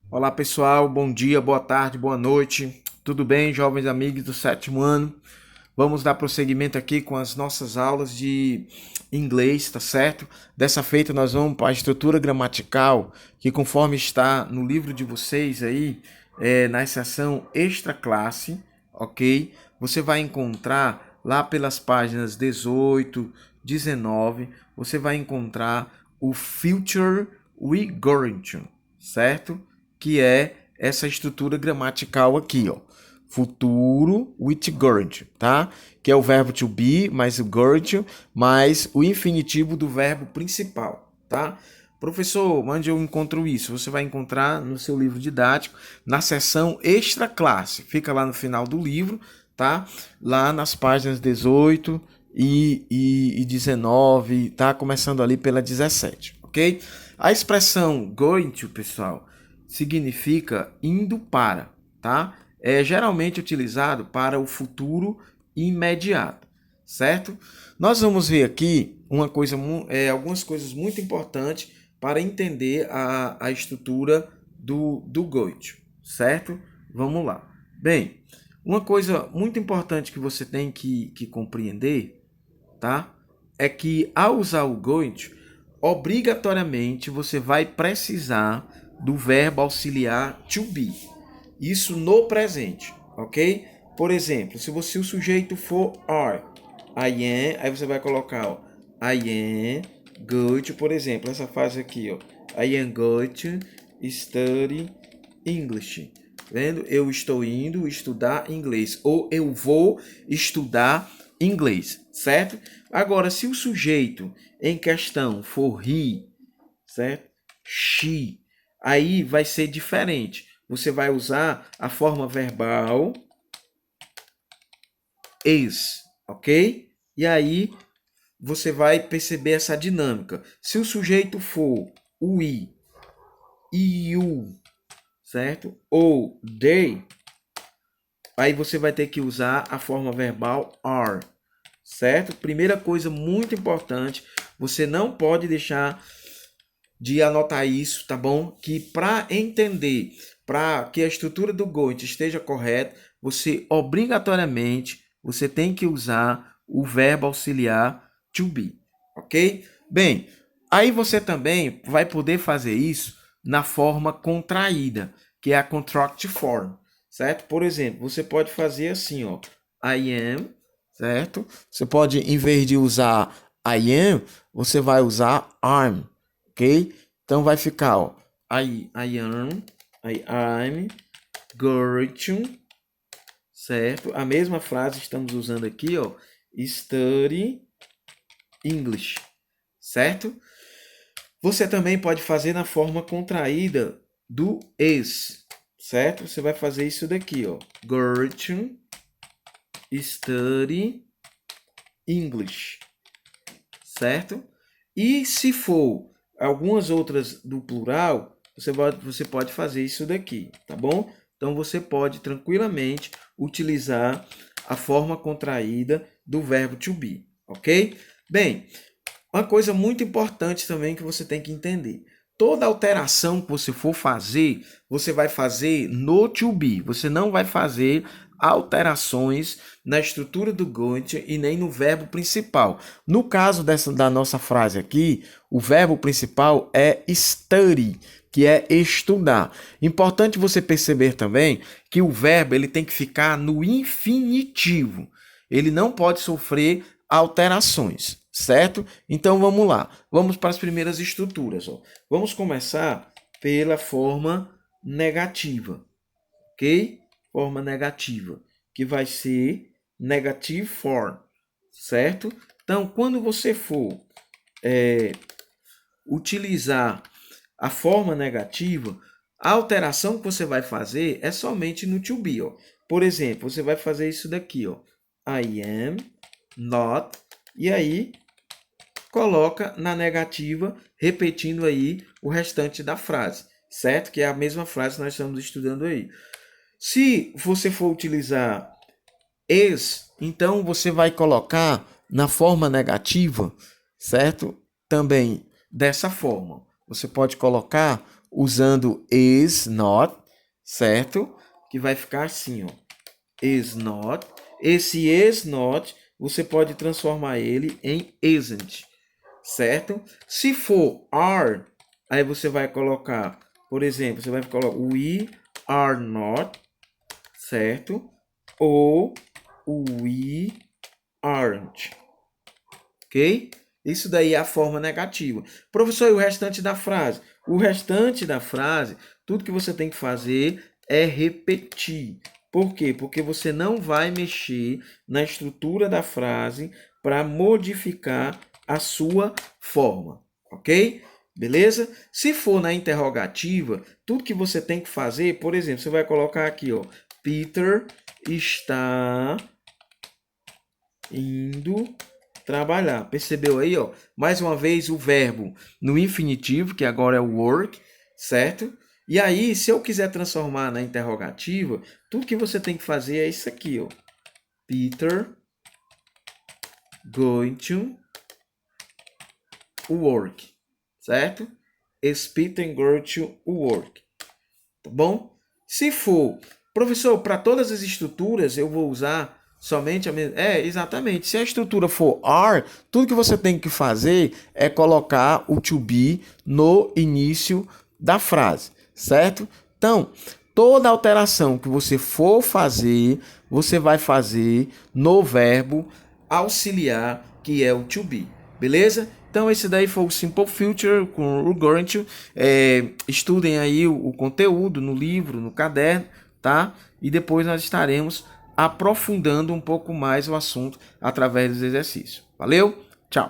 Olá pessoal, bom dia, boa tarde, boa noite. Tudo bem, jovens amigos do sétimo ano? Vamos dar prosseguimento aqui com as nossas aulas de inglês, tá certo? Dessa feita nós vamos para a estrutura gramatical, que conforme está no livro de vocês aí, na seção extra classe, ok? Você vai encontrar lá pelas páginas 18, 19, você vai encontrar o Future We Going to, certo? Que é essa estrutura gramatical aqui, ó. Futuro with going to, tá? Que é o verbo to be, mais o going to, mais o infinitivo do verbo principal, tá? Professor, onde eu encontro isso? Você vai encontrar no seu livro didático, na seção extra classe. Fica lá no final do livro, tá? Lá nas páginas 18 e 19, tá? Começando ali pela 17, ok? A expressão going to, pessoal, significa indo para, tá? É geralmente utilizado para o futuro imediato, certo? Nós vamos ver aqui algumas coisas muito importantes para entender a estrutura do Goethe, certo? Vamos lá. Bem, uma coisa muito importante que você tem que compreender, tá? É que ao usar o Goethe, obrigatoriamente você vai precisar do verbo auxiliar to be. Isso no presente, ok? Por exemplo, se o sujeito for are, I am, aí você vai colocar ó, I am going to, por exemplo, essa frase aqui, ó, I am going to study English. Vendo? Eu estou indo estudar inglês ou eu vou estudar inglês, certo? Agora, se o sujeito em questão for he, certo? She, aí vai ser diferente. Você vai usar a forma verbal is, ok? E aí você vai perceber essa dinâmica. Se o sujeito for we, you, certo? Ou they, aí você vai ter que usar a forma verbal are, certo? Primeira coisa muito importante, você não pode deixar de anotar isso, tá bom? Que para entender, para que a estrutura do Goethe esteja correta, você obrigatoriamente você tem que usar o verbo auxiliar to be, ok? Bem, aí você também vai poder fazer isso na forma contraída, que é a contract form, certo? Por exemplo, você pode fazer assim, ó, I am, certo? Você pode, em vez de usar I am, você vai usar I'm, ok? Então vai ficar, ó, I'm going to, certo? A mesma frase estamos usando aqui, ó, study English, certo? Você também pode fazer na forma contraída do is, certo? Você vai fazer isso daqui, ó, going to study English, certo? E se for algumas outras do plural, você pode fazer isso daqui, tá bom? Então você pode tranquilamente utilizar a forma contraída do verbo to be, ok? Bem, uma coisa muito importante também que você tem que entender. Toda alteração que você for fazer, você vai fazer no to be. Você não vai fazer alterações na estrutura do Goethe e nem no verbo principal. No caso da nossa frase aqui, o verbo principal é study, que é estudar. Importante você perceber também que o verbo ele tem que ficar no infinitivo. Ele não pode sofrer alterações, certo? Então vamos lá. Vamos para as primeiras estruturas. Ó. Vamos começar pela forma negativa, ok? Forma negativa, que vai ser negative form, certo? Então, quando você for utilizar a forma negativa, a alteração que você vai fazer é somente no to be. Ó. Por exemplo, você vai fazer isso daqui, ó. I am not, e aí coloca na negativa, repetindo aí o restante da frase, certo? Que é a mesma frase que nós estamos estudando aí. Se você for utilizar is, então você vai colocar na forma negativa, certo? Também dessa forma. Você pode colocar usando is not, certo? Que vai ficar assim, ó. Is not. Esse is not, você pode transformar ele em isn't, certo? Se for are, aí você vai colocar, por exemplo, você vai colocar we are not, certo? Ou we aren't, ok? Isso daí é a forma negativa. Professor, e o restante da frase? O restante da frase, tudo que você tem que fazer é repetir. Por quê? Porque você não vai mexer na estrutura da frase para modificar a sua forma, ok? Beleza? Se for na interrogativa, tudo que você tem que fazer, por exemplo, você vai colocar aqui, ó, Peter está indo trabalhar. Percebeu aí, ó? Mais uma vez o verbo no infinitivo, que agora é o work, certo? E aí, se eu quiser transformar na interrogativa, tudo que você tem que fazer é isso aqui, ó. Peter going to work, certo? Is Peter going to work? Tá bom? Se for, professor, para todas as estruturas eu vou usar somente a mesma. É, exatamente. Se a estrutura for are, tudo que você tem que fazer é colocar o to be no início da frase, certo? Então, toda alteração que você for fazer, você vai fazer no verbo auxiliar, que é o to be. Beleza? Então, esse daí foi o Simple Future com o going to. Estudem aí o conteúdo no livro, no caderno, tá? E depois nós estaremos aprofundando um pouco mais o assunto através dos exercícios. Valeu? Tchau!